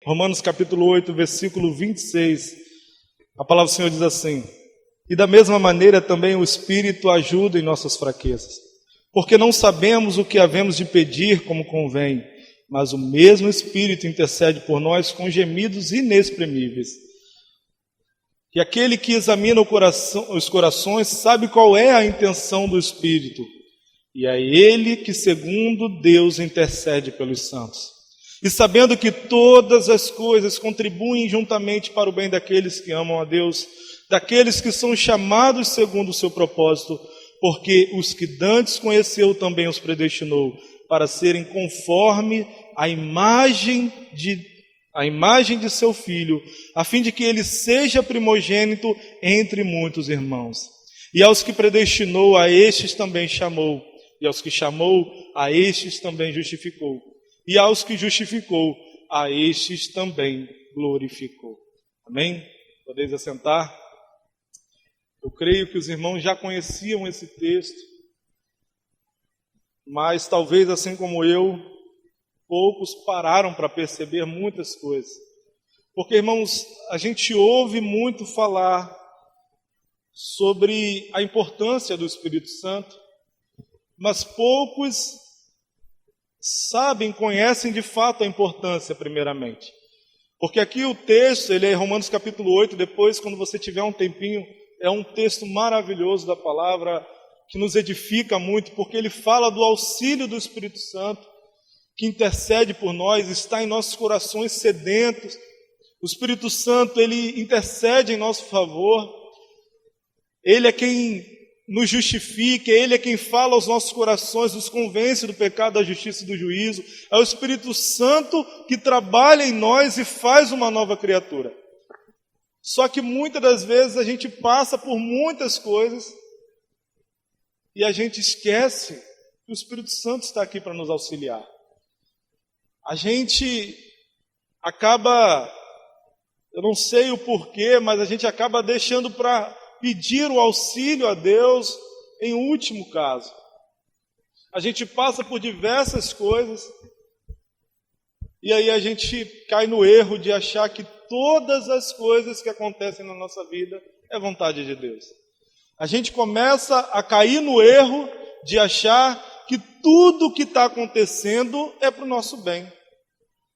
Romanos capítulo 8, versículo 26, a palavra do Senhor diz assim: e da mesma maneira também o Espírito ajuda em nossas fraquezas, porque não sabemos o que havemos de pedir como convém, mas o mesmo Espírito intercede por nós com gemidos inexprimíveis. E aquele que examina os corações sabe qual é a intenção do Espírito, e é ele que, segundo Deus, intercede pelos santos. E sabendo que todas as coisas contribuem juntamente para o bem daqueles que amam a Deus, daqueles que são chamados segundo o seu propósito, porque os que dantes conheceu também os predestinou, para serem conforme a imagem de seu Filho, a fim de que ele seja primogênito entre muitos irmãos. E aos que predestinou, a estes também chamou, e aos que chamou, a estes também justificou, e aos que justificou, a estes também glorificou. Amém? Podeis assentar? Eu creio que os irmãos já conheciam esse texto, mas talvez, assim como eu, poucos pararam para perceber muitas coisas. Porque, irmãos, a gente ouve muito falar sobre a importância do Espírito Santo, mas poucos sabem, conhecem de fato a importância, primeiramente. Porque aqui o texto, ele é Romanos capítulo 8, depois, quando você tiver um tempinho, é um texto maravilhoso da palavra, que nos edifica muito, porque ele fala do auxílio do Espírito Santo, que intercede por nós, está em nossos corações sedentos. O Espírito Santo, ele intercede em nosso favor. Ele é quem nos justifica, Ele é quem fala aos nossos corações, nos convence do pecado, da justiça e do juízo. É o Espírito Santo que trabalha em nós e faz uma nova criatura. Só que muitas das vezes a gente passa por muitas coisas e a gente esquece que o Espírito Santo está aqui para nos auxiliar. A gente acaba, eu não sei o porquê, mas a gente acaba deixando para pedir o auxílio a Deus em último caso. A gente passa por diversas coisas e aí a gente cai no erro de achar que todas as coisas que acontecem na nossa vida é vontade de Deus. A gente começa a cair no erro de achar que tudo o que está acontecendo é para o nosso bem.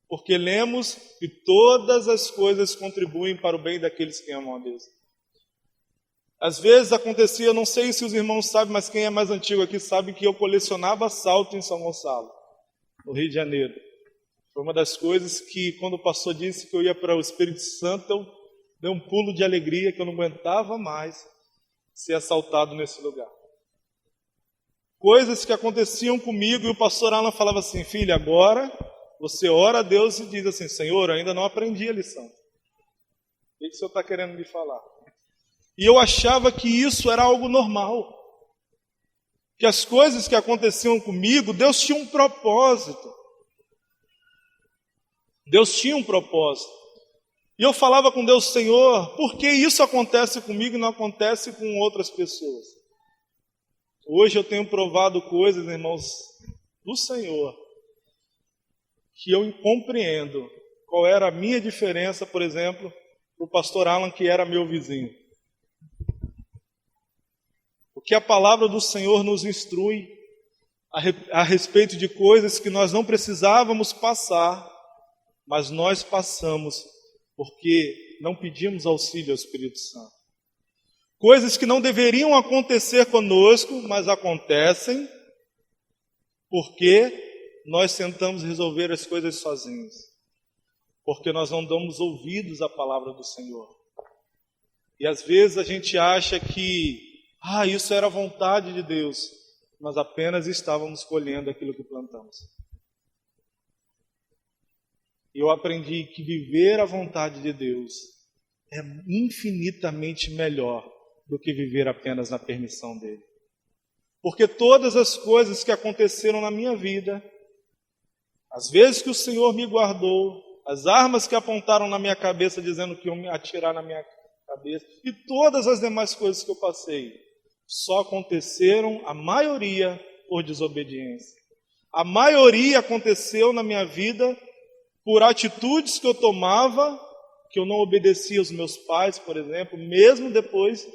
Porque lemos que todas as coisas contribuem para o bem daqueles que amam a Deus. Às vezes acontecia, eu não sei se os irmãos sabem, mas quem é mais antigo aqui sabe que eu colecionava salto em São Gonçalo, no Rio de Janeiro. Foi uma das coisas que, quando o pastor disse que eu ia para o Espírito Santo, eu dei um pulo de alegria, que eu não aguentava mais ser assaltado nesse lugar. Coisas que aconteciam comigo e o pastor Alan falava assim: filho, agora você ora a Deus e diz assim: Senhor, eu ainda não aprendi a lição. O que o Senhor está querendo me falar? E eu achava que isso era algo normal. Que as coisas que aconteciam comigo, Deus tinha um propósito. Deus tinha um propósito. E eu falava com Deus: Senhor, por que isso acontece comigo e não acontece com outras pessoas? Hoje eu tenho provado coisas, irmãos, do Senhor, que eu compreendo qual era a minha diferença, por exemplo, para o pastor Alan, que era meu vizinho. Porque a palavra do Senhor nos instrui a respeito de coisas que nós não precisávamos passar, mas nós passamos porque não pedimos auxílio ao Espírito Santo. Coisas que não deveriam acontecer conosco, mas acontecem porque nós tentamos resolver as coisas sozinhos, porque nós não damos ouvidos à palavra do Senhor. E às vezes a gente acha que isso era a vontade de Deus, mas apenas estávamos colhendo aquilo que plantamos. Eu aprendi que viver a vontade de Deus é infinitamente melhor do que viver apenas na permissão dele. Porque todas as coisas que aconteceram na minha vida, as vezes que o Senhor me guardou, as armas que apontaram na minha cabeça dizendo que iam me atirar na minha cabeça, e todas as demais coisas que eu passei, só aconteceram, a maioria, por desobediência. A maioria aconteceu na minha vida por atitudes que eu tomava, que eu não obedecia aos meus pais, por exemplo, mesmo depois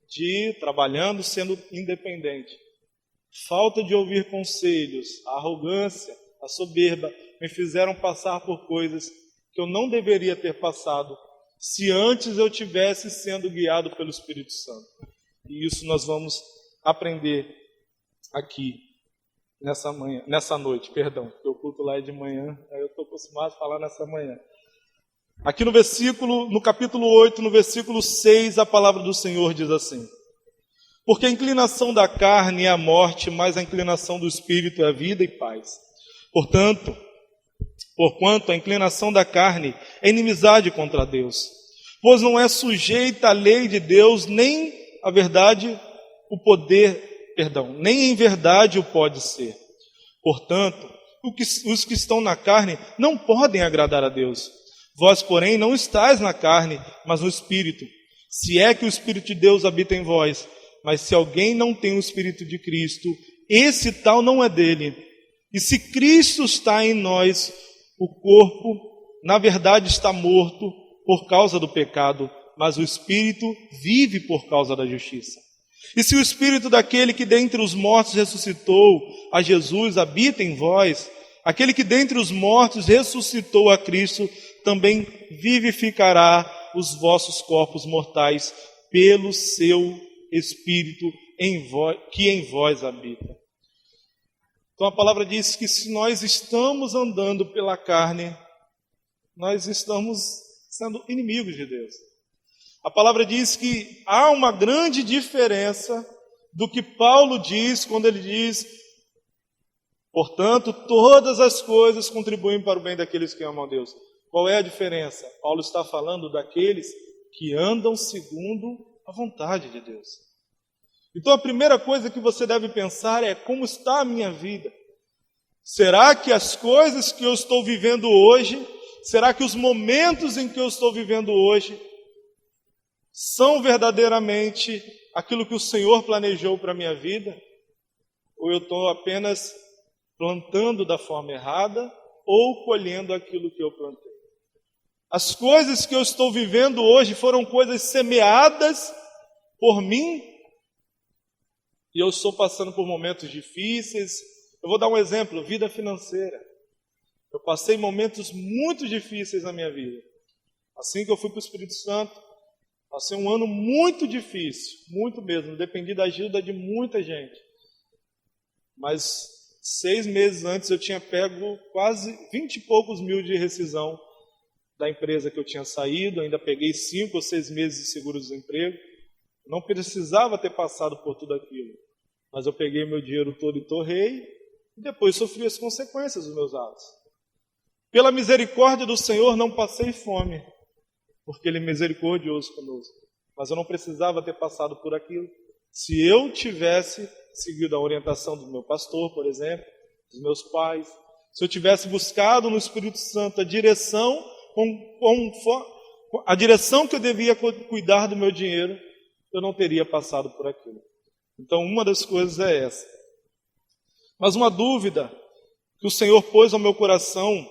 de trabalhando, sendo independente. Falta de ouvir conselhos, a arrogância, a soberba, me fizeram passar por coisas que eu não deveria ter passado, se antes eu tivesse sendo guiado pelo Espírito Santo. E isso nós vamos aprender aqui, nessa noite, porque o culto lá é de manhã, aí eu estou acostumado a falar nessa manhã. Aqui no capítulo 8, no versículo 6, a palavra do Senhor diz assim: porque a inclinação da carne é a morte, mas a inclinação do Espírito é a vida e paz. Porquanto a inclinação da carne é inimizade contra Deus, pois não é sujeita à lei de Deus, nem em verdade o pode ser. Portanto, os que estão na carne não podem agradar a Deus. Vós, porém, não estáis na carne, mas no Espírito, se é que o Espírito de Deus habita em vós. Mas se alguém não tem o Espírito de Cristo, esse tal não é dele. E se Cristo está em nós, o corpo, na verdade, está morto por causa do pecado, mas o Espírito vive por causa da justiça. E se o Espírito daquele que dentre os mortos ressuscitou a Jesus habita em vós, aquele que dentre os mortos ressuscitou a Cristo, também vivificará os vossos corpos mortais pelo seu Espírito que em vós habita. Então a palavra diz que se nós estamos andando pela carne, nós estamos sendo inimigos de Deus. A palavra diz que há uma grande diferença do que Paulo diz quando ele diz: portanto, todas as coisas contribuem para o bem daqueles que amam a Deus. Qual é a diferença? Paulo está falando daqueles que andam segundo a vontade de Deus. Então a primeira coisa que você deve pensar é: como está a minha vida? Será que as coisas que eu estou vivendo hoje, será que os momentos em que eu estou vivendo hoje são verdadeiramente aquilo que o Senhor planejou para a minha vida? Ou eu estou apenas plantando da forma errada ou colhendo aquilo que eu plantei? As coisas que eu estou vivendo hoje foram coisas semeadas por mim, e eu estou passando por momentos difíceis. Eu vou dar um exemplo: vida financeira. Eu passei momentos muito difíceis na minha vida. Assim que eu fui para o Espírito Santo, passei um ano muito difícil, muito mesmo. Dependi da ajuda de muita gente. Mas 6 meses antes eu tinha pego quase 20 e poucos mil de rescisão da empresa que eu tinha saído. Ainda peguei 5 ou 6 meses de seguro-desemprego. Não precisava ter passado por tudo aquilo, mas eu peguei meu dinheiro todo e torrei, e depois sofri as consequências dos meus atos. Pela misericórdia do Senhor não passei fome, porque Ele é misericordioso conosco, mas eu não precisava ter passado por aquilo. Se eu tivesse seguido a orientação do meu pastor, por exemplo, dos meus pais, se eu tivesse buscado no Espírito Santo a direção que eu devia cuidar do meu dinheiro, eu não teria passado por aquilo. Então, uma das coisas é essa. Mas uma dúvida que o Senhor pôs ao meu coração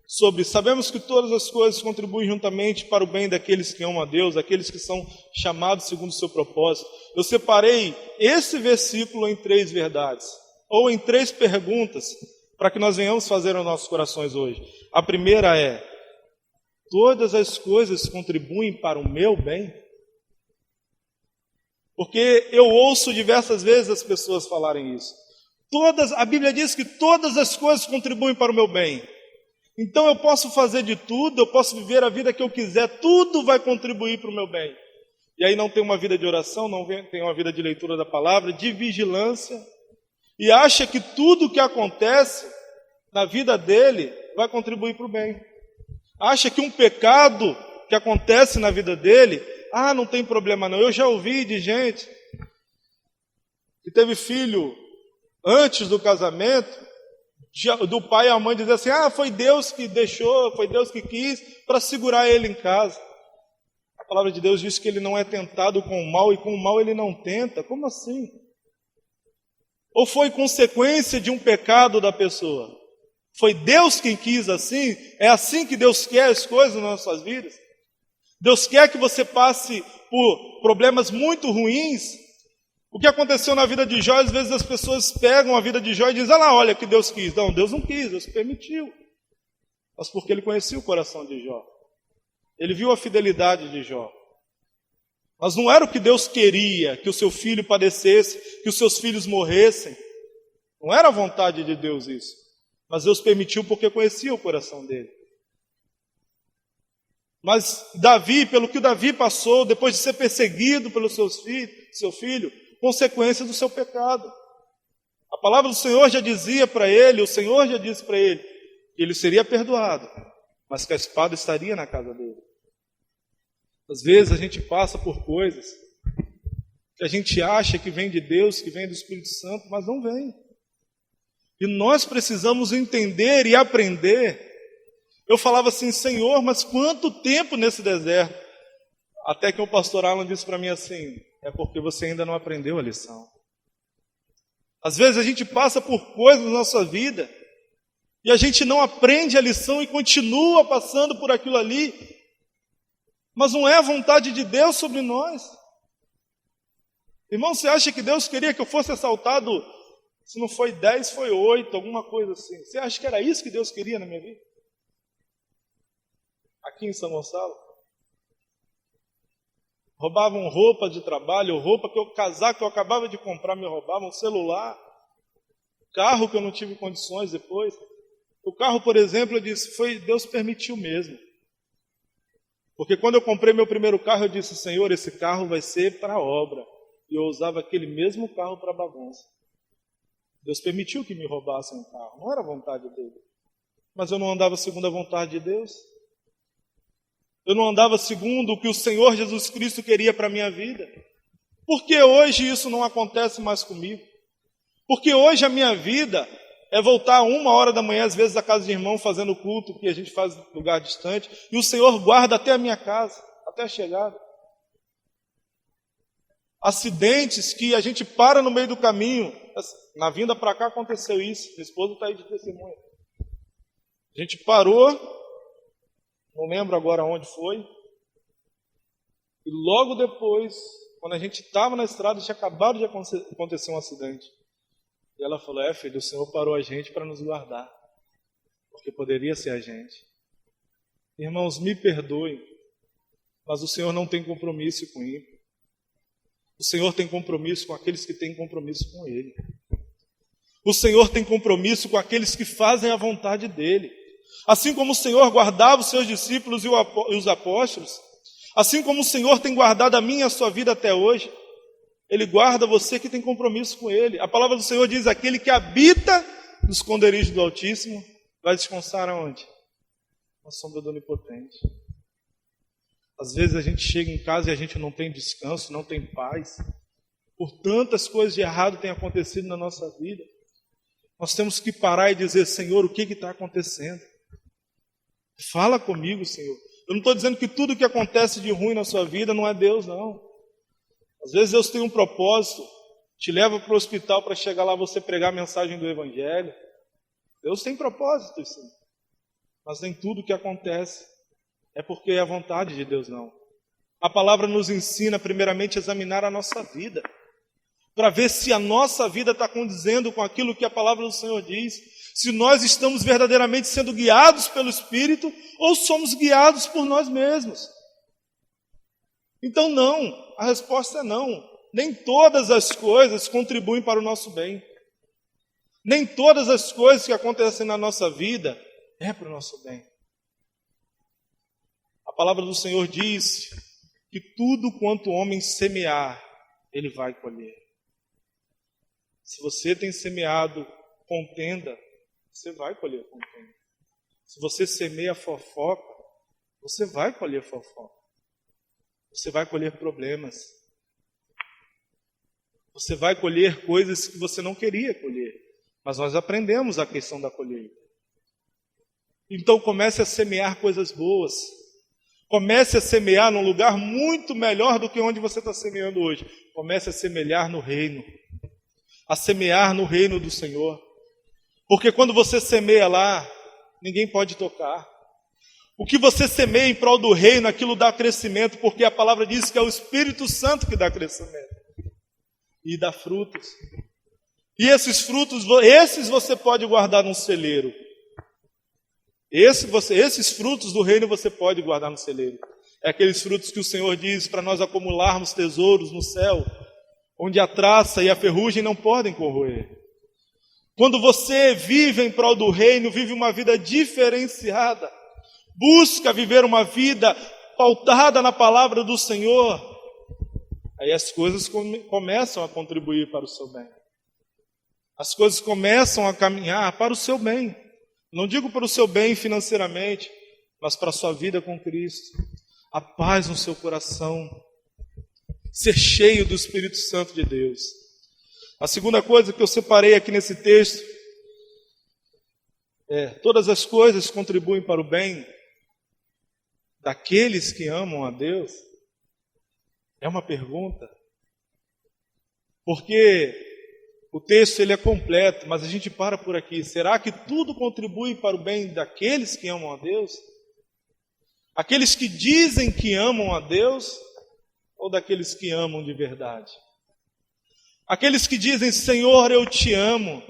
sobre: sabemos que todas as coisas contribuem juntamente para o bem daqueles que amam a Deus, aqueles que são chamados segundo o seu propósito. Eu separei esse versículo em 3 verdades, ou em 3 perguntas, para que nós venhamos fazer aos nossos corações hoje. A primeira é: todas as coisas contribuem para o meu bem? Porque eu ouço diversas vezes as pessoas falarem isso. A Bíblia diz que todas as coisas contribuem para o meu bem. Então eu posso fazer de tudo, eu posso viver a vida que eu quiser, tudo vai contribuir para o meu bem. E aí não tem uma vida de oração, não tem uma vida de leitura da palavra, de vigilância, e acha que tudo que acontece na vida dele vai contribuir para o bem. Acha que um pecado que acontece na vida dele, não tem problema não. Eu já ouvi de gente que teve filho antes do casamento, do pai e a mãe dizer assim: foi Deus que deixou, foi Deus que quis, para segurar ele em casa. A palavra de Deus diz que ele não é tentado com o mal, e com o mal ele não tenta. Como assim? Ou foi consequência de um pecado da pessoa? Foi Deus quem quis assim? É assim que Deus quer as coisas nas nossas vidas? Deus quer que você passe por problemas muito ruins? O que aconteceu na vida de Jó, às vezes as pessoas pegam a vida de Jó e dizem, olha que Deus quis. Não, Deus não quis, Deus permitiu. Mas porque Ele conhecia o coração de Jó. Ele viu a fidelidade de Jó. Mas não era o que Deus queria, que o seu filho padecesse, que os seus filhos morressem. Não era a vontade de Deus isso. Mas Deus permitiu porque conhecia o coração dele. Mas Davi, pelo que Davi passou, depois de ser perseguido pelo seu filho, consequência do seu pecado. A palavra do Senhor já dizia para ele, o Senhor já disse para ele, que ele seria perdoado, mas que a espada estaria na casa dele. Às vezes a gente passa por coisas que a gente acha que vem de Deus, que vem do Espírito Santo, mas não vem. E nós precisamos entender e aprender. Eu falava assim, Senhor, mas quanto tempo nesse deserto? Até que o pastor Alan disse para mim assim, é porque você ainda não aprendeu a lição. Às vezes a gente passa por coisas na nossa vida e a gente não aprende a lição e continua passando por aquilo ali, mas não é a vontade de Deus sobre nós. Irmão, você acha que Deus queria que eu fosse assaltado? Se não foi 10, foi 8, alguma coisa assim. Você acha que era isso que Deus queria na minha vida? Aqui em São Gonçalo. Roubavam roupa de trabalho, casaco que eu acabava de comprar, me roubavam, celular, carro que eu não tive condições depois. O carro, por exemplo, eu disse, Deus permitiu mesmo. Porque quando eu comprei meu primeiro carro, eu disse, Senhor, esse carro vai ser para a obra. E eu usava aquele mesmo carro para bagunça. Deus permitiu que me roubassem um carro, não era a vontade dele. Mas eu não andava segundo a vontade de Deus. Eu não andava segundo o que o Senhor Jesus Cristo queria para a minha vida. Por que hoje isso não acontece mais comigo? Porque hoje a minha vida é voltar 1h da manhã, às vezes, à casa de irmão, fazendo culto, que a gente faz em lugar distante, e o Senhor guarda até a minha casa, até a chegada. Acidentes que a gente para no meio do caminho. Na vinda para cá aconteceu isso. Minha esposa está aí de testemunha. A gente parou, não lembro agora onde foi, e logo depois, quando a gente estava na estrada, tinha acabado de acontecer um acidente. E ela falou, filho, o Senhor parou a gente para nos guardar, porque poderia ser a gente. Irmãos, me perdoem, mas o Senhor não tem compromisso com ele. O Senhor tem compromisso com aqueles que têm compromisso com Ele. O Senhor tem compromisso com aqueles que fazem a vontade dEle. Assim como o Senhor guardava os seus discípulos e os apóstolos, assim como o Senhor tem guardado a minha e a sua vida até hoje, Ele guarda você que tem compromisso com Ele. A palavra do Senhor diz, aquele que habita no esconderijo do Altíssimo, vai descansar aonde? Na sombra do Onipotente. Às vezes a gente chega em casa e a gente não tem descanso, não tem paz. Por tantas coisas de errado têm acontecido na nossa vida. Nós temos que parar e dizer, Senhor, o que está acontecendo? Fala comigo, Senhor. Eu não estou dizendo que tudo que acontece de ruim na sua vida não é Deus, não. Às vezes Deus tem um propósito, te leva para o hospital para chegar lá você pregar a mensagem do Evangelho. Deus tem propósito, sim. Mas nem tudo que acontece é porque é a vontade de Deus, não. A palavra nos ensina, primeiramente, a examinar a nossa vida, para ver se a nossa vida está condizendo com aquilo que a palavra do Senhor diz, se nós estamos verdadeiramente sendo guiados pelo Espírito ou somos guiados por nós mesmos. Então, não. A resposta é não. Nem todas as coisas contribuem para o nosso bem. Nem todas as coisas que acontecem na nossa vida é para o nosso bem. A palavra do Senhor diz que tudo quanto o homem semear, ele vai colher. Se você tem semeado contenda, você vai colher contenda. Se você semeia fofoca, você vai colher fofoca. Você vai colher problemas. Você vai colher coisas que você não queria colher. Mas nós aprendemos a questão da colheita. Então comece a semear coisas boas. Comece a semear num lugar muito melhor do que onde você está semeando hoje. Comece a semear no reino. A semear no reino do Senhor. Porque quando você semeia lá, ninguém pode tocar. O que você semeia em prol do reino, aquilo dá crescimento, porque a palavra diz que é o Espírito Santo que dá crescimento e dá frutos. E esses frutos, esses você pode guardar num celeiro. Esses frutos do reino você pode guardar no celeiro. É aqueles frutos que o Senhor diz para nós acumularmos tesouros no céu, onde a traça e a ferrugem não podem corroer. Quando você vive em prol do reino, vive uma vida diferenciada, busca viver uma vida pautada na palavra do Senhor, aí as coisas começam a contribuir para o seu bem. As coisas começam a caminhar para o seu bem. Não digo para o seu bem financeiramente, mas para a sua vida com Cristo. A paz no seu coração. Ser cheio do Espírito Santo de Deus. A segunda coisa que eu separei aqui nesse texto é: todas as coisas contribuem para o bem daqueles que amam a Deus. É uma pergunta. Porque o texto ele é completo, mas a gente para por aqui. Será que tudo contribui para o bem daqueles que amam a Deus? Aqueles que dizem que amam a Deus ou daqueles que amam de verdade? Aqueles que dizem, Senhor, eu te amo,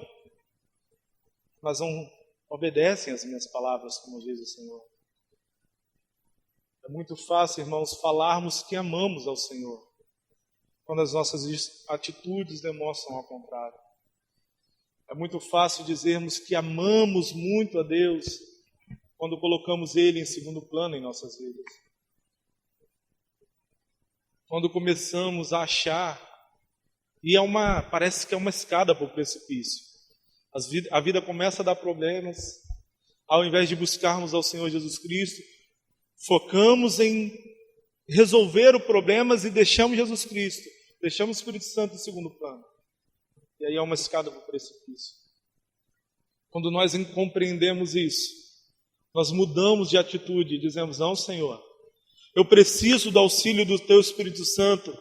mas não obedecem às minhas palavras, como diz o Senhor. É muito fácil, irmãos, falarmos que amamos ao Senhor, quando as nossas atitudes demonstram ao contrário. É muito fácil dizermos que amamos muito a Deus, quando colocamos Ele em segundo plano em nossas vidas. Quando começamos a achar, e parece que é uma escada para o precipício. A vida começa a dar problemas, ao invés de buscarmos ao Senhor Jesus Cristo, focamos em resolver os problemas e deixamos Jesus Cristo, deixamos o Espírito Santo em segundo plano. E aí é uma escada para o precipício. Quando nós compreendemos isso, nós mudamos de atitude e dizemos, não, Senhor, eu preciso do auxílio do Teu Espírito Santo,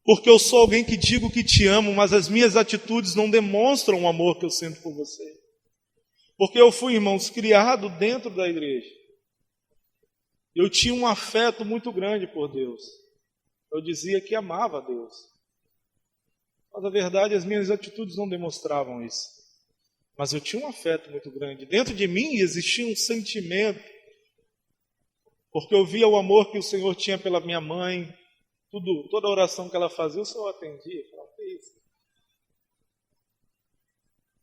porque eu sou alguém que digo que te amo, mas as minhas atitudes não demonstram o amor que eu sinto por você. Porque eu fui, irmãos, criado dentro da igreja. Eu tinha um afeto muito grande por Deus. Eu dizia que amava a Deus. Mas, na verdade, as minhas atitudes não demonstravam isso. Mas eu tinha um afeto muito grande. Dentro de mim existia um sentimento, porque eu via o amor que o Senhor tinha pela minha mãe. Toda a oração que ela fazia, o Senhor atendia. Eu falava, que é isso?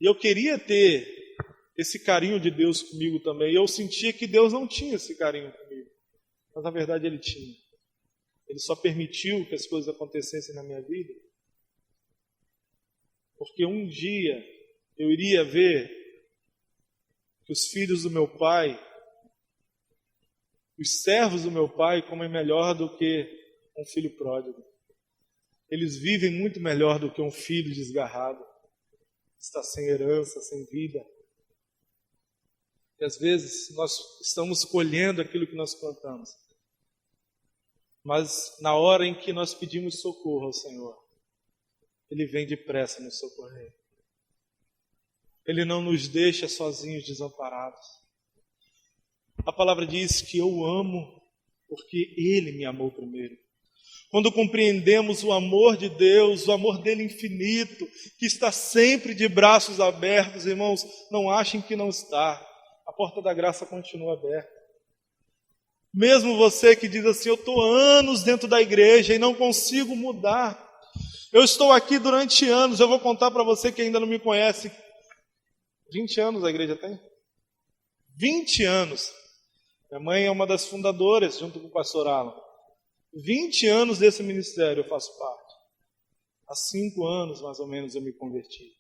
E eu queria ter esse carinho de Deus comigo também. E eu sentia que Deus não tinha esse carinho comigo. Mas, na verdade, Ele tinha. Ele só permitiu que as coisas acontecessem na minha vida, porque um dia eu iria ver que os filhos do meu pai, os servos do meu pai, comem melhor do que um filho pródigo. Eles vivem muito melhor do que um filho desgarrado, que está sem herança, sem vida. E às vezes nós estamos colhendo aquilo que nós plantamos. Mas na hora em que nós pedimos socorro ao Senhor, Ele vem depressa nos socorrer. Ele não nos deixa sozinhos, desamparados. A palavra diz que eu amo porque Ele me amou primeiro. Quando compreendemos o amor de Deus, o amor dele infinito, que está sempre de braços abertos, irmãos, não achem que não está. A porta da graça continua aberta. Mesmo você que diz assim, eu estou anos dentro da igreja e não consigo mudar. Eu estou aqui durante anos, eu vou contar para você que ainda não me conhece. 20 anos a igreja tem? 20 anos. Minha mãe é uma das fundadoras, junto com o pastor Alan. 20 anos desse ministério eu faço parte. Há 5 anos, mais ou menos, eu me converti.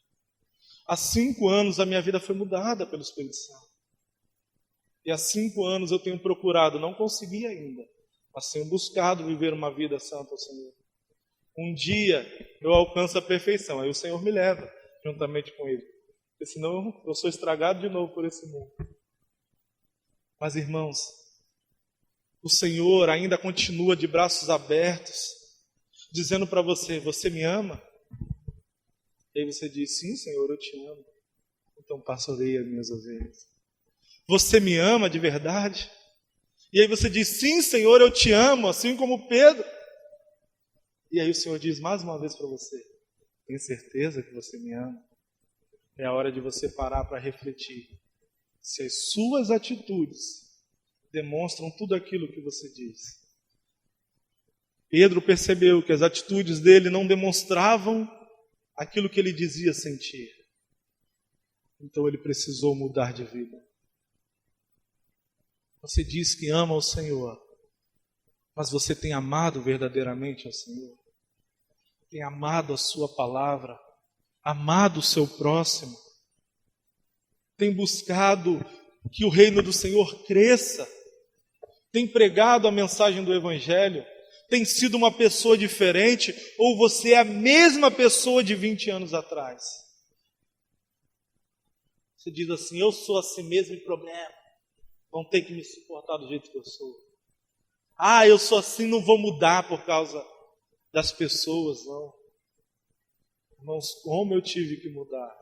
Há 5 anos a minha vida foi mudada pelo Espírito Santo. E há 5 anos eu tenho procurado, não consegui ainda, mas tenho buscado viver uma vida santa ao Senhor. Um dia eu alcanço a perfeição, aí o Senhor me leva juntamente com Ele. Porque senão eu sou estragado de novo por esse mundo. Mas, irmãos, o Senhor ainda continua de braços abertos, dizendo para você, você me ama? E aí você diz, sim, Senhor, eu te amo. Então pastoreia as minhas ovelhas. Você me ama de verdade? E aí você diz, sim, Senhor, eu te amo, assim como Pedro. E aí o Senhor diz mais uma vez para você, tem certeza que você me ama? É a hora de você parar para refletir se as suas atitudes demonstram tudo aquilo que você diz. Pedro percebeu que as atitudes dele não demonstravam aquilo que ele dizia sentir. Então ele precisou mudar de vida. Você diz que ama o Senhor, mas você tem amado verdadeiramente ao Senhor? Tem amado a sua palavra? Amado o seu próximo? Tem buscado que o reino do Senhor cresça? Tem pregado a mensagem do Evangelho? Tem sido uma pessoa diferente? Ou você é a mesma pessoa de 20 anos atrás? Você diz assim, eu sou assim mesmo e problema. Vão ter que me suportar do jeito que eu sou. Ah, eu sou assim, não vou mudar por causa das pessoas, não. Irmãos, como eu tive que mudar.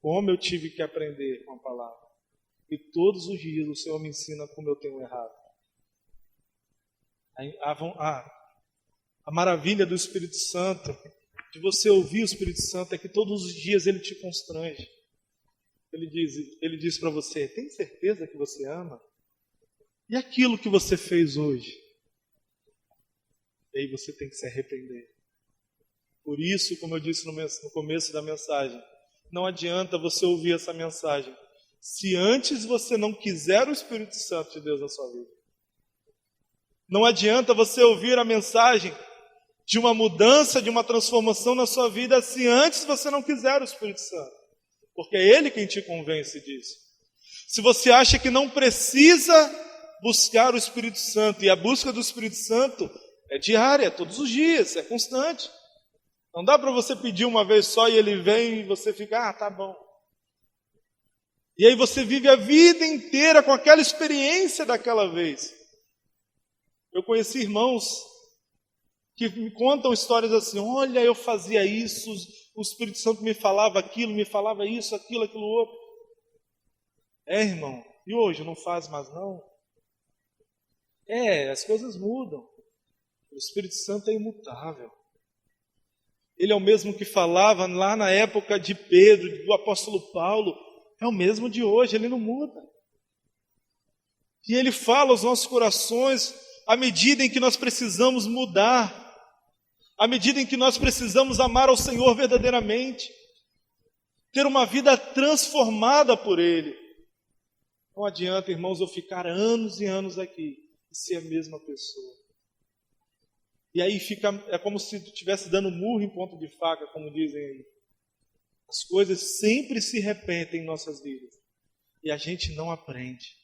Como eu tive que aprender com a palavra. E todos os dias o Senhor me ensina como eu tenho errado. A maravilha do Espírito Santo, de você ouvir o Espírito Santo, é que todos os dias ele te constrange. Ele diz para você, tem certeza que você ama? E aquilo que você fez hoje? E aí você tem que se arrepender. Por isso, como eu disse no começo da mensagem, não adianta você ouvir essa mensagem se antes você não quiser o Espírito Santo de Deus na sua vida. Não adianta você ouvir a mensagem de uma mudança, de uma transformação na sua vida se antes você não quiser o Espírito Santo. Porque é Ele quem te convence disso. Se você acha que não precisa buscar o Espírito Santo, e a busca do Espírito Santo é diária, todos os dias, é constante. Não dá para você pedir uma vez só e Ele vem e você fica, tá bom. E aí você vive a vida inteira com aquela experiência daquela vez. Eu conheci irmãos que me contam histórias assim, olha, eu fazia isso, o Espírito Santo me falava aquilo, me falava isso, aquilo outro. Irmão, e hoje não faz mais não? As coisas mudam. O Espírito Santo é imutável. Ele é o mesmo que falava lá na época de Pedro, do apóstolo Paulo, é o mesmo de hoje, ele não muda. E ele fala aos nossos corações à medida em que nós precisamos mudar, à medida em que nós precisamos amar ao Senhor verdadeiramente, ter uma vida transformada por Ele. Não adianta, irmãos, eu ficar anos e anos aqui e ser a mesma pessoa. E aí é como se estivesse dando murro em ponta de faca, como dizem aí. As coisas sempre se repetem em nossas vidas e a gente não aprende.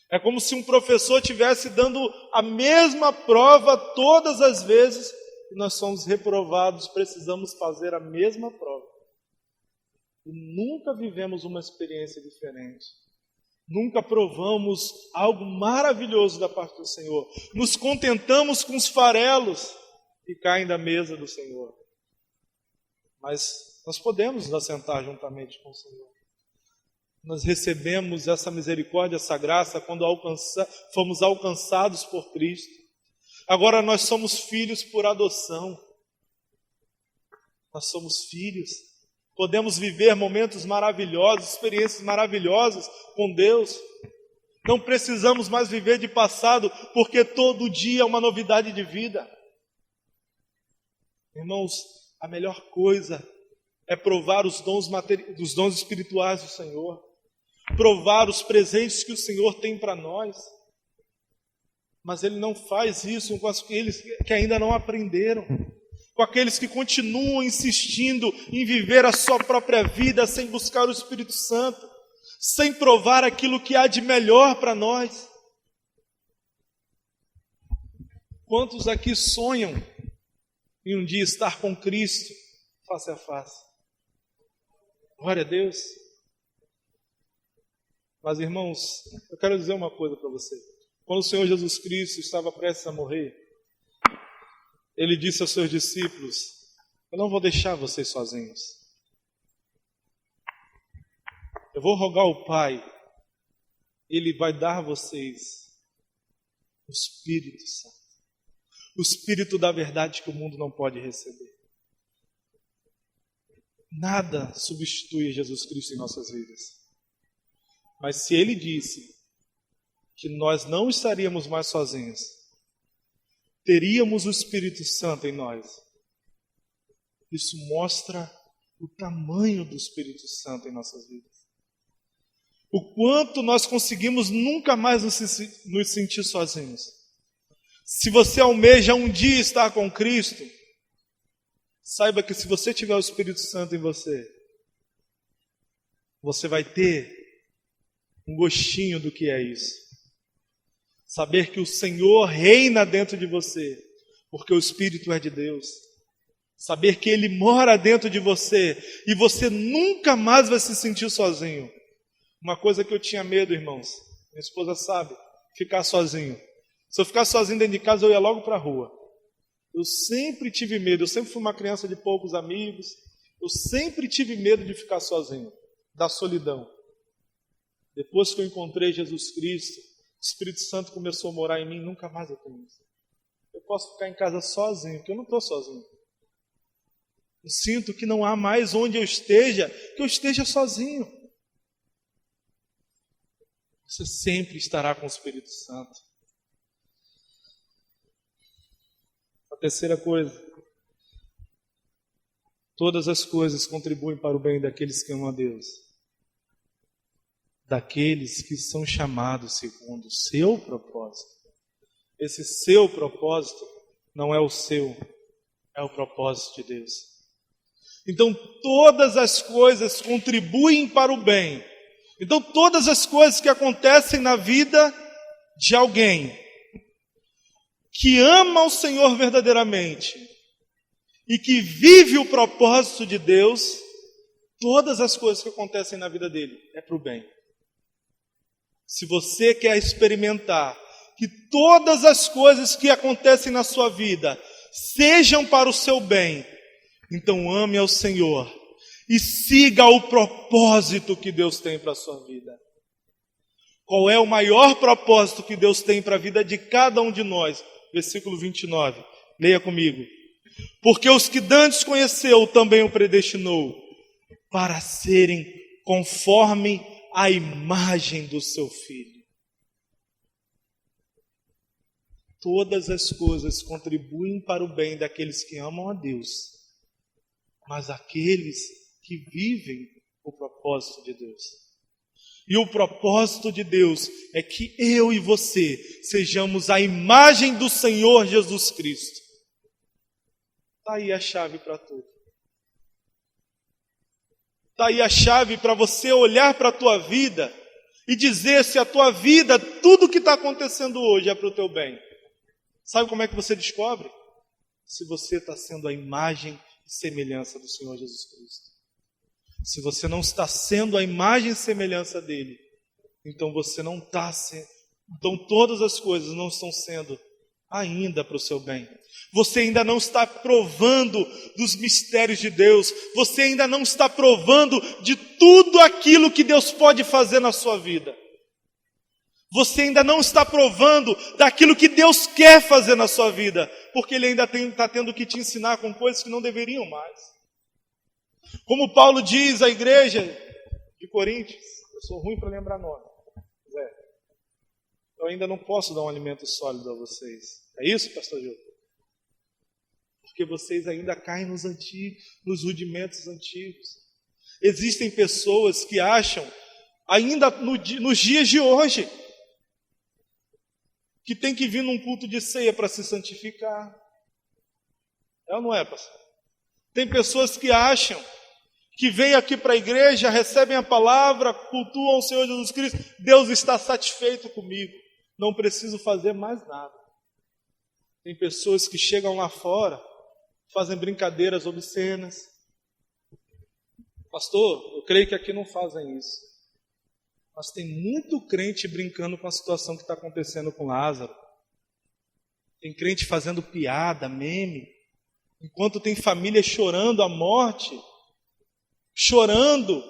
É como se um professor estivesse dando a mesma prova todas as vezes e nós somos reprovados, precisamos fazer a mesma prova. E nunca vivemos uma experiência diferente. Nunca provamos algo maravilhoso da parte do Senhor. Nos contentamos com os farelos que caem da mesa do Senhor. Mas nós podemos nos assentar juntamente com o Senhor. Nós recebemos essa misericórdia, essa graça, quando fomos alcançados por Cristo. Agora nós somos filhos por adoção. Nós somos filhos. Podemos viver momentos maravilhosos, experiências maravilhosas com Deus. Não precisamos mais viver de passado, porque todo dia é uma novidade de vida. Irmãos, a melhor coisa é provar os dons espirituais do Senhor. Provar os presentes que o Senhor tem para nós. Mas Ele não faz isso com aqueles que ainda não aprenderam. Com aqueles que continuam insistindo em viver a sua própria vida sem buscar o Espírito Santo, sem provar aquilo que há de melhor para nós. Quantos aqui sonham em um dia estar com Cristo face a face? Glória a Deus. Mas, irmãos, eu quero dizer uma coisa para você. Quando o Senhor Jesus Cristo estava prestes a morrer, Ele disse aos seus discípulos, eu não vou deixar vocês sozinhos. eu vou rogar ao Pai, Ele vai dar a vocês o Espírito Santo. O Espírito da verdade que o mundo não pode receber. Nada substitui Jesus Cristo em nossas vidas. Mas se Ele disse que nós não estaríamos mais sozinhos, teríamos o Espírito Santo em nós. Isso mostra o tamanho do Espírito Santo em nossas vidas. O quanto nós conseguimos nunca mais nos sentir sozinhos. Se você almeja um dia estar com Cristo, saiba que se você tiver o Espírito Santo em você, você vai ter um gostinho do que é isso. Saber que o Senhor reina dentro de você, porque o Espírito é de Deus. Saber que Ele mora dentro de você e você nunca mais vai se sentir sozinho. Uma coisa que eu tinha medo, irmãos, minha esposa sabe, ficar sozinho. Se eu ficasse sozinho dentro de casa, eu ia logo para a rua. Eu sempre tive medo, eu sempre fui uma criança de poucos amigos, eu sempre tive medo de ficar sozinho, da solidão. Depois que eu encontrei Jesus Cristo, o Espírito Santo começou a morar em mim, nunca mais eu tenho isso. Eu posso ficar em casa sozinho, porque eu não estou sozinho. Eu sinto que não há mais onde eu esteja, que eu esteja sozinho. Você sempre estará com o Espírito Santo. A terceira coisa. Todas as coisas contribuem para o bem daqueles que amam a Deus. Daqueles que são chamados segundo o seu propósito. Esse seu propósito não é o seu, é o propósito de Deus. Então todas as coisas contribuem para o bem. Então todas as coisas que acontecem na vida de alguém que ama o Senhor verdadeiramente e que vive o propósito de Deus, todas as coisas que acontecem na vida dele é para o bem. Se você quer experimentar que todas as coisas que acontecem na sua vida sejam para o seu bem, então ame ao Senhor e siga o propósito que Deus tem para a sua vida. Qual é o maior propósito que Deus tem para a vida de cada um de nós? Versículo 29, leia comigo. Porque os que dantes conheceu também o predestinou para serem conforme a imagem do seu Filho. Todas as coisas contribuem para o bem daqueles que amam a Deus, mas aqueles que vivem o propósito de Deus. E o propósito de Deus é que eu e você sejamos a imagem do Senhor Jesus Cristo. Está aí a chave para tudo. Está aí a chave para você olhar para a tua vida e dizer se a tua vida, tudo que está acontecendo hoje é para o teu bem. Sabe como é que você descobre? Se você está sendo a imagem e semelhança do Senhor Jesus Cristo. Se você não está sendo a imagem e semelhança dele, então você não está sendo. Então todas as coisas não estão sendo ainda para o seu bem. Você ainda não está provando dos mistérios de Deus. Você ainda não está provando de tudo aquilo que Deus pode fazer na sua vida. Você ainda não está provando daquilo que Deus quer fazer na sua vida, porque Ele ainda está tendo que te ensinar com coisas que não deveriam mais. Como Paulo diz à igreja de Coríntios, eu sou ruim para lembrar nome, eu ainda não posso dar um alimento sólido a vocês. É isso, pastor Júlio? Porque vocês ainda caem nos rudimentos antigos. Existem pessoas que acham, ainda nos dias de hoje, que tem que vir num culto de ceia para se santificar. É ou não é, pastor? Tem pessoas que acham que vêm aqui para a igreja, recebem a palavra, cultuam o Senhor Jesus Cristo, Deus está satisfeito comigo, não preciso fazer mais nada. Tem pessoas que chegam lá fora, fazem brincadeiras obscenas. Pastor, eu creio que aqui não fazem isso. Mas tem muito crente brincando com a situação que está acontecendo com Lázaro. Tem crente fazendo piada, meme. Enquanto tem família chorando a morte. Chorando.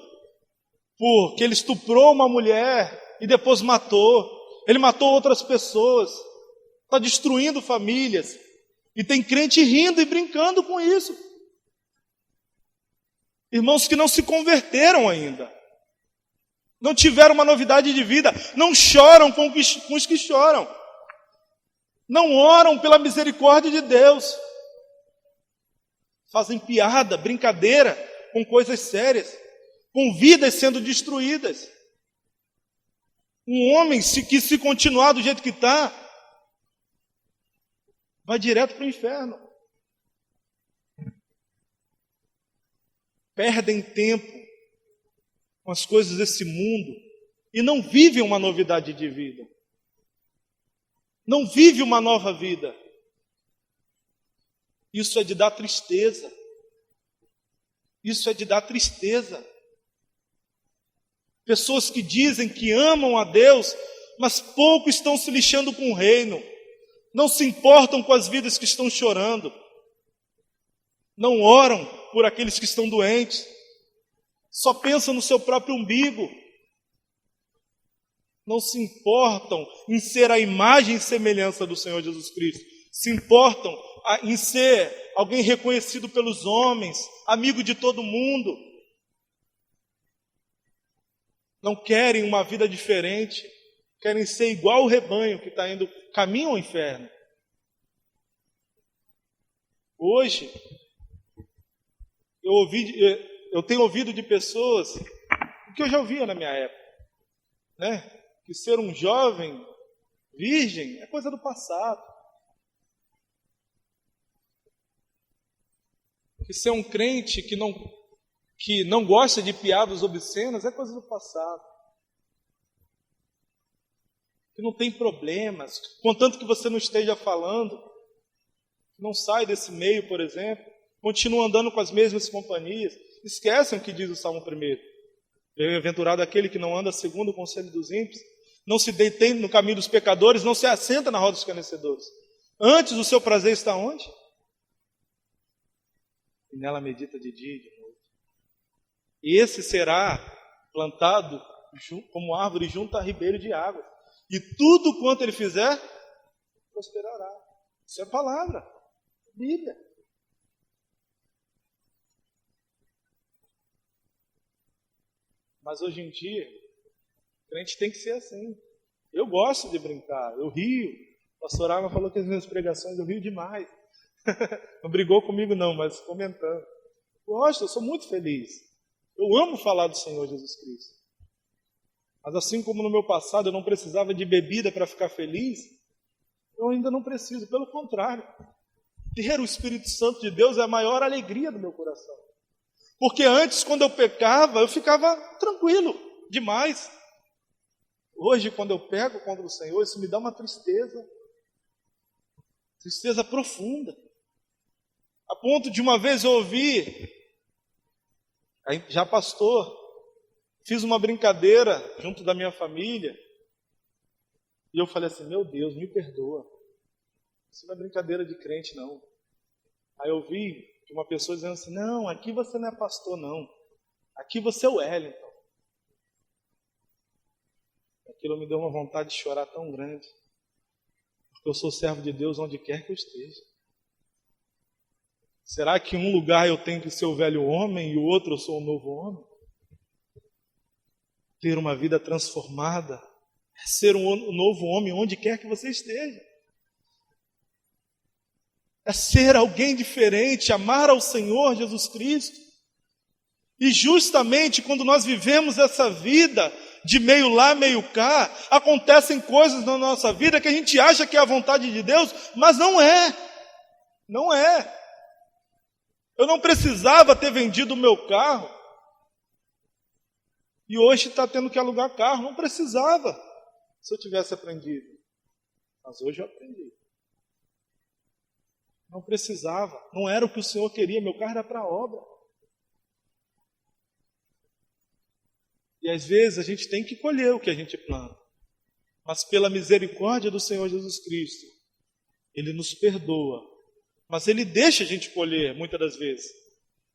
porque ele estuprou uma mulher e depois matou. Ele matou outras pessoas, está destruindo famílias. E tem crente rindo e brincando com isso. Irmãos que não se converteram ainda, não tiveram uma novidade de vida, não choram com os que choram, não oram pela misericórdia de Deus, fazem piada, brincadeira com coisas sérias, com vidas sendo destruídas. Um homem que se continuar do jeito que está, vai direto para o inferno. Perdem tempo com as coisas desse mundo e não vivem uma novidade de vida. Não vive uma nova vida. Isso é de dar tristeza. Isso é de dar tristeza. Pessoas que dizem que amam a Deus, mas pouco estão se lixando com o reino. Não se importam com as vidas que estão chorando. Não oram por aqueles que estão doentes. Só pensam no seu próprio umbigo. Não se importam em ser a imagem e semelhança do Senhor Jesus Cristo. Se importam em ser alguém reconhecido pelos homens, amigo de todo mundo. Não querem uma vida diferente. Querem ser igual o rebanho que está indo caminho ao inferno. Hoje, eu tenho ouvido de pessoas, o que eu já ouvia na minha época, né? Que ser um jovem virgem é coisa do passado. Que ser um crente que não gosta de piadas obscenas é coisa do passado. Que não tem problemas, contanto que você não esteja falando, não sai desse meio, por exemplo, continua andando com as mesmas companhias. Esquecem o que diz o Salmo 1. Bem-aventurado aquele que não anda segundo o conselho dos ímpios, não se detém no caminho dos pecadores, não se assenta na roda dos escarnecedores. Antes o seu prazer está onde? E nela medita de dia e de noite. E esse será plantado como árvore junto a ribeiro de água. E tudo quanto ele fizer, prosperará. Isso é palavra, Bíblia. Mas hoje em dia, o crente tem que ser assim. Eu gosto de brincar, eu rio. O pastor Arma falou que as minhas pregações eu rio demais. Não brigou comigo não, mas comentando. Gosto, eu sou muito feliz. Eu amo falar do Senhor Jesus Cristo. Mas assim como no meu passado eu não precisava de bebida para ficar feliz, eu ainda não preciso. Pelo contrário, ter o Espírito Santo de Deus é a maior alegria do meu coração. Porque antes, quando eu pecava, eu ficava tranquilo demais. Hoje, quando eu peco contra o Senhor, isso me dá uma tristeza. Tristeza profunda. A ponto de uma vez eu ouvir, já pastor, fiz uma brincadeira junto da minha família, e eu falei assim, meu Deus, me perdoa. Isso não é brincadeira de crente, não. Aí eu vi uma pessoa dizendo assim, não, aqui você não é pastor, não. Aqui você é o Wellington. Aquilo me deu uma vontade de chorar tão grande. Porque eu sou servo de Deus onde quer que eu esteja. Será que em um lugar eu tenho que ser o velho homem e o outro eu sou o novo homem? Ter uma vida transformada é ser um novo homem onde quer que você esteja. É ser alguém diferente, amar ao Senhor Jesus Cristo. E justamente quando nós vivemos essa vida de meio lá, meio cá, acontecem coisas na nossa vida que a gente acha que é a vontade de Deus, mas não é. Não é. Eu não precisava ter vendido o meu carro. E hoje está tendo que alugar carro. Não precisava, se eu tivesse aprendido. Mas hoje eu aprendi. Não precisava. Não era o que o Senhor queria. Meu carro era para a obra. E às vezes a gente tem que colher o que a gente planta. Mas pela misericórdia do Senhor Jesus Cristo, Ele nos perdoa. Mas Ele deixa a gente colher, muitas das vezes.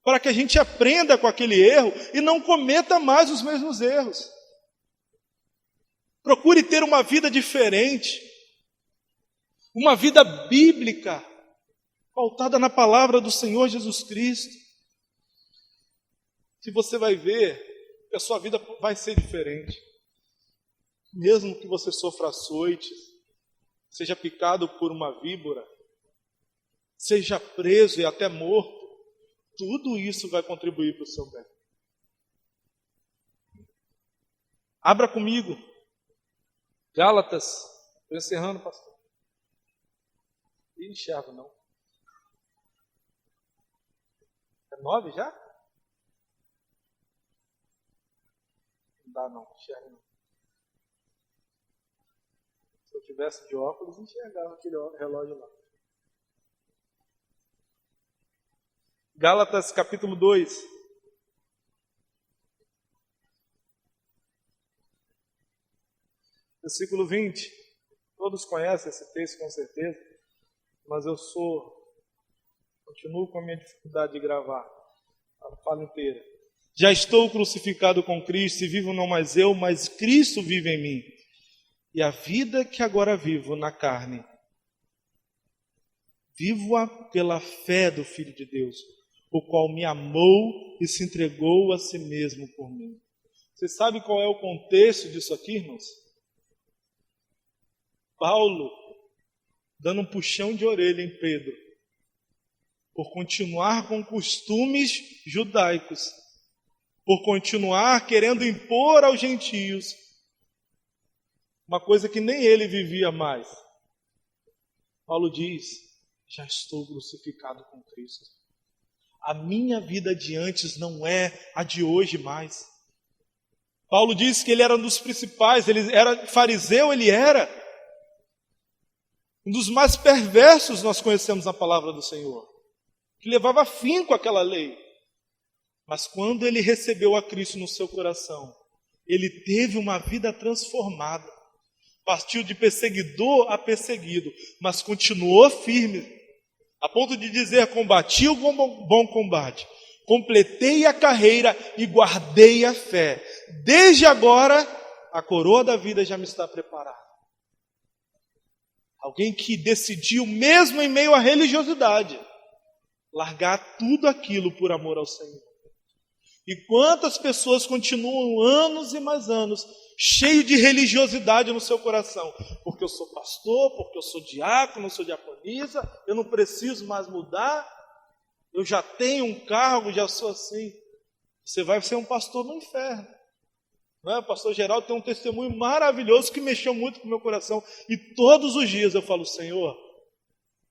para que a gente aprenda com aquele erro e não cometa mais os mesmos erros. Procure ter uma vida diferente, uma vida bíblica, pautada na palavra do Senhor Jesus Cristo. Que você vai ver que a sua vida vai ser diferente. Mesmo que você sofra açoites, seja picado por uma víbora, seja preso e até morto, tudo isso vai contribuir para o seu bem. Abra comigo. Gálatas. Estou encerrando, pastor. Não enxergo, não. É 9 já? Não dá, não. Enxerga, não. Se eu tivesse de óculos, enxergava aquele relógio lá. Gálatas capítulo 2. Versículo 20. Todos conhecem esse texto com certeza, mas continuo com a minha dificuldade de gravar a fala inteira. Já estou crucificado com Cristo e vivo não mais eu, mas Cristo vive em mim. E a vida que agora vivo na carne, vivo-a pela fé do Filho de Deus, o qual me amou e se entregou a si mesmo por mim. Você sabe qual é o contexto disso aqui, irmãos? Paulo dando um puxão de orelha em Pedro, por continuar com costumes judaicos, por continuar querendo impor aos gentios uma coisa que nem ele vivia mais. Paulo diz: já estou crucificado com Cristo. A minha vida de antes não é a de hoje mais. Paulo diz que ele era um dos principais, ele era fariseu, ele era um dos mais perversos. Nós conhecemos a palavra do Senhor, que levava afinco àquela lei. Mas quando ele recebeu a Cristo no seu coração, ele teve uma vida transformada. Partiu de perseguidor a perseguido, mas continuou firme, a ponto de dizer: combati o bom combate, completei a carreira e guardei a fé. Desde agora, a coroa da vida já me está preparada. Alguém que decidiu, mesmo em meio à religiosidade, largar tudo aquilo por amor ao Senhor. E quantas pessoas continuam anos e mais anos cheio de religiosidade no seu coração? Porque eu sou pastor, porque eu sou diácono, eu sou diaconisa, eu não preciso mais mudar, eu já tenho um cargo, já sou assim. Você vai ser um pastor no inferno. Não é? O pastor Geraldo tem um testemunho maravilhoso que mexeu muito com o meu coração. E todos os dias eu falo: Senhor,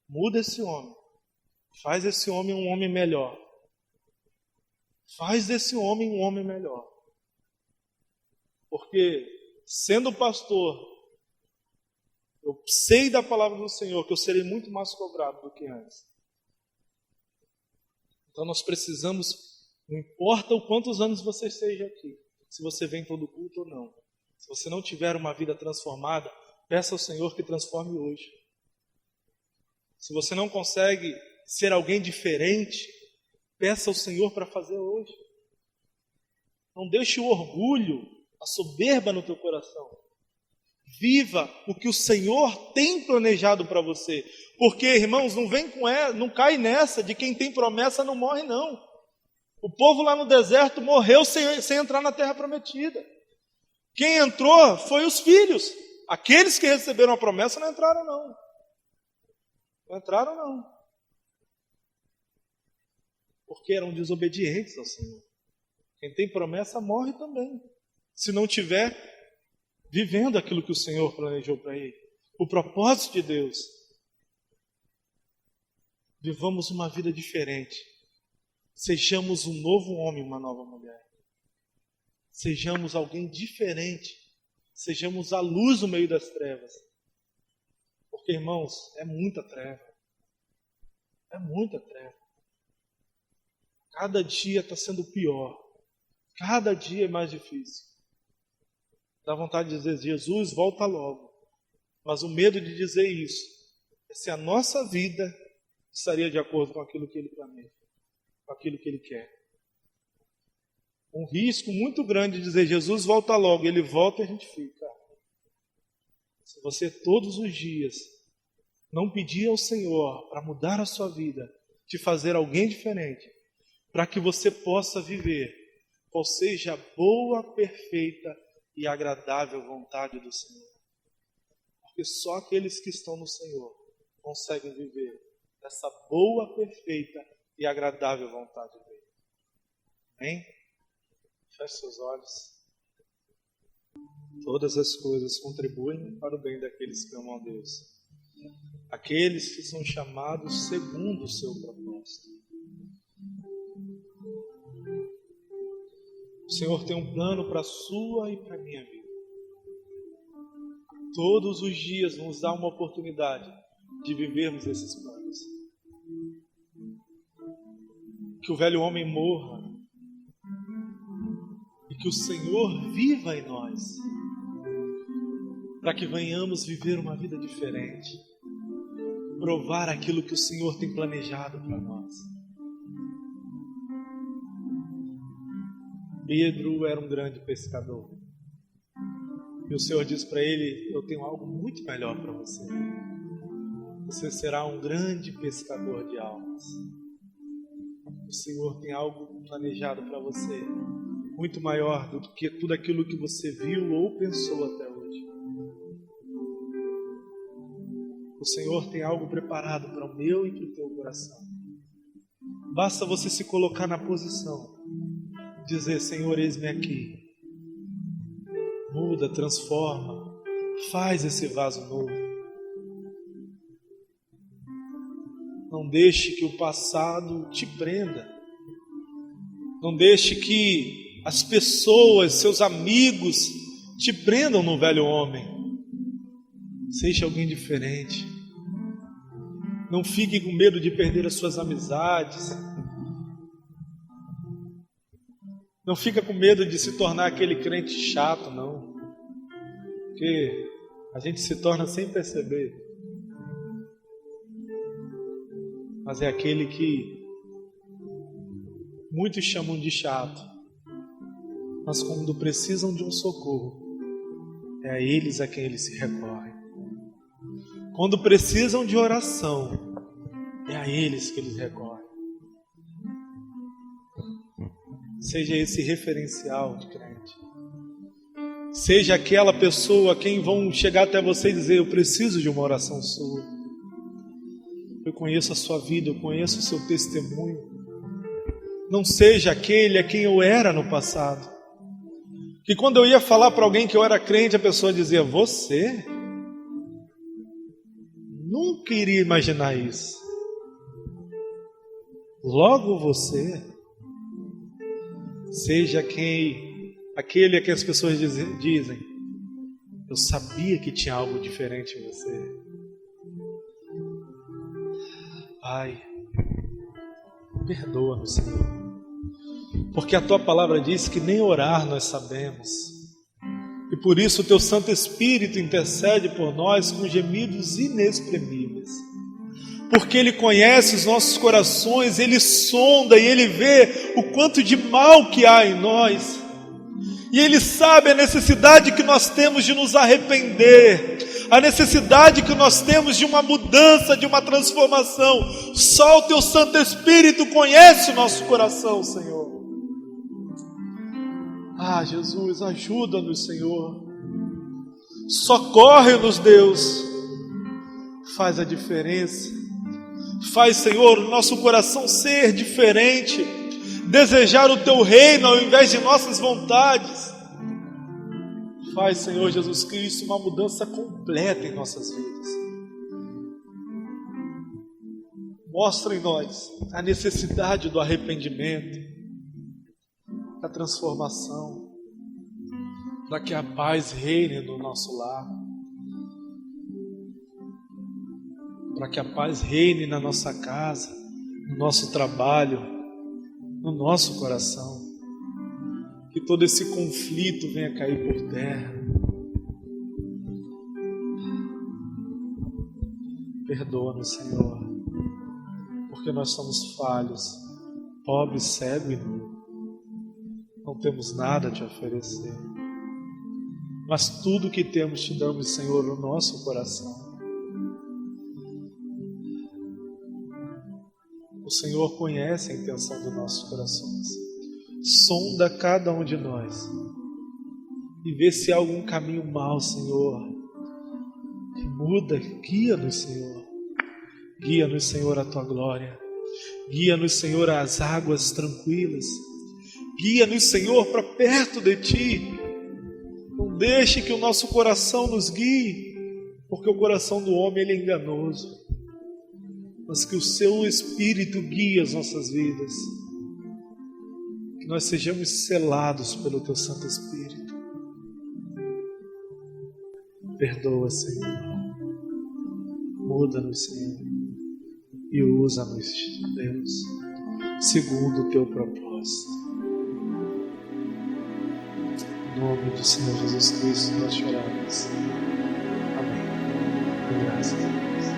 muda esse homem. Faz esse homem um homem melhor. Faz desse homem um homem melhor. Porque, sendo pastor, eu sei da palavra do Senhor que eu serei muito mais cobrado do que antes. Então nós precisamos, não importa o quantos anos você esteja aqui, se você vem todo culto ou não, se você não tiver uma vida transformada, peça ao Senhor que transforme hoje. Se você não consegue ser alguém diferente, peça ao Senhor para fazer hoje. Não deixe o orgulho, a soberba no teu coração. Viva o que o Senhor tem planejado para você. Porque, irmãos, não cai nessa de quem tem promessa não morre, não. O povo lá no deserto morreu sem entrar na terra prometida. Quem entrou foi os filhos. Aqueles que receberam a promessa não entraram, não. Não entraram, não. Porque eram desobedientes ao Senhor. Quem tem promessa morre também, se não estiver vivendo aquilo que o Senhor planejou para ele. O propósito de Deus. Vivamos uma vida diferente. Sejamos um novo homem, uma nova mulher. Sejamos alguém diferente. Sejamos a luz no meio das trevas. Porque, irmãos, é muita treva. É muita treva. Cada dia está sendo pior. Cada dia é mais difícil. Dá vontade de dizer: Jesus, volta logo. Mas o medo de dizer isso é se a nossa vida estaria de acordo com aquilo que Ele planeja. com aquilo que Ele quer. Um risco muito grande de dizer, Jesus volta logo, Ele volta e a gente fica. Se você todos os dias não pedir ao Senhor para mudar a sua vida, te fazer alguém diferente, para que você possa viver qual seja a boa, perfeita e agradável vontade do Senhor. Porque só aqueles que estão no Senhor conseguem viver essa boa, perfeita e agradável vontade dele. Amém? Feche seus olhos. Todas as coisas contribuem para o bem daqueles que amam a Deus. Aqueles que são chamados segundo o seu propósito. O Senhor tem um plano para a sua e para a minha vida. Todos os dias nos dá uma oportunidade de vivermos esses planos. Que o velho homem morra e que o Senhor viva em nós, para que venhamos viver uma vida diferente, provar aquilo que o Senhor tem planejado para nós. Pedro era um grande pescador. E o Senhor disse para ele, eu tenho algo muito melhor para você. Você será um grande pescador de almas. O Senhor tem algo planejado para você, muito maior do que tudo aquilo que você viu ou pensou até hoje. O Senhor tem algo preparado para o meu e para o teu coração. Basta você se colocar na posição, dizer, Senhor, eis-me aqui. Muda, transforma, faz esse vaso novo. Não deixe que o passado te prenda. Não deixe que as pessoas, seus amigos, te prendam no velho homem. Seja alguém diferente. Não fique com medo de perder as suas amizades. Não fica com medo de se tornar aquele crente chato, não. Porque a gente se torna sem perceber. Mas é aquele que muitos chamam de chato. Mas quando precisam de um socorro, é a eles a quem eles se recorrem. Quando precisam de oração, é a eles que eles recorrem. Seja esse referencial de crente. Seja aquela pessoa a quem vão chegar até você e dizer, eu preciso de uma oração sua. Eu conheço a sua vida, eu conheço o seu testemunho. Não seja aquele a quem eu era no passado. Que quando eu ia falar para alguém que eu era crente, a pessoa dizia, você? Nunca iria imaginar isso. Logo você. Seja aquele a quem as pessoas dizem, eu sabia que tinha algo diferente em você. Pai, perdoa-nos, Senhor, porque a Tua palavra diz que nem orar nós sabemos, e por isso o Teu Santo Espírito intercede por nós com gemidos inexprimíveis, porque Ele conhece os nossos corações, Ele sonda e Ele vê o quanto de mal que há em nós, e Ele sabe a necessidade que nós temos de nos arrepender, a necessidade que nós temos de uma mudança, de uma transformação. Só o Teu Santo Espírito conhece o nosso coração, Senhor. Ah, Jesus, ajuda-nos, Senhor. Socorre-nos, Deus. Faz a diferença. Faz, Senhor, o nosso coração ser diferente. Desejar o Teu reino ao invés de nossas vontades. Faz, Senhor Jesus Cristo, uma mudança completa em nossas vidas. Mostra em nós a necessidade do arrependimento, da transformação, para que a paz reine no nosso lar, para que a paz reine na nossa casa, no nosso trabalho, no nosso coração. Que todo esse conflito venha cair por terra. Perdoa-nos, Senhor, porque nós somos falhos, pobre, cego e nu. Não temos nada a te oferecer. Mas tudo que temos te damos, Senhor, no nosso coração. O Senhor conhece a intenção dos nossos corações. Sonda cada um de nós e vê se há algum caminho mau, Senhor. Que muda, guia-nos, Senhor. Guia-nos, Senhor, à tua glória. Guia-nos, Senhor, às águas tranquilas. Guia-nos, Senhor, para perto de ti. Não deixe que o nosso coração nos guie, porque o coração do homem ele é enganoso. Mas que o seu Espírito guie as nossas vidas. Que nós sejamos selados pelo teu Santo Espírito. Perdoa, Senhor. Muda-nos, Senhor. E usa-nos, Deus, segundo o teu propósito. Em nome do Senhor Jesus Cristo nós choramos. Amém. Graças a Deus.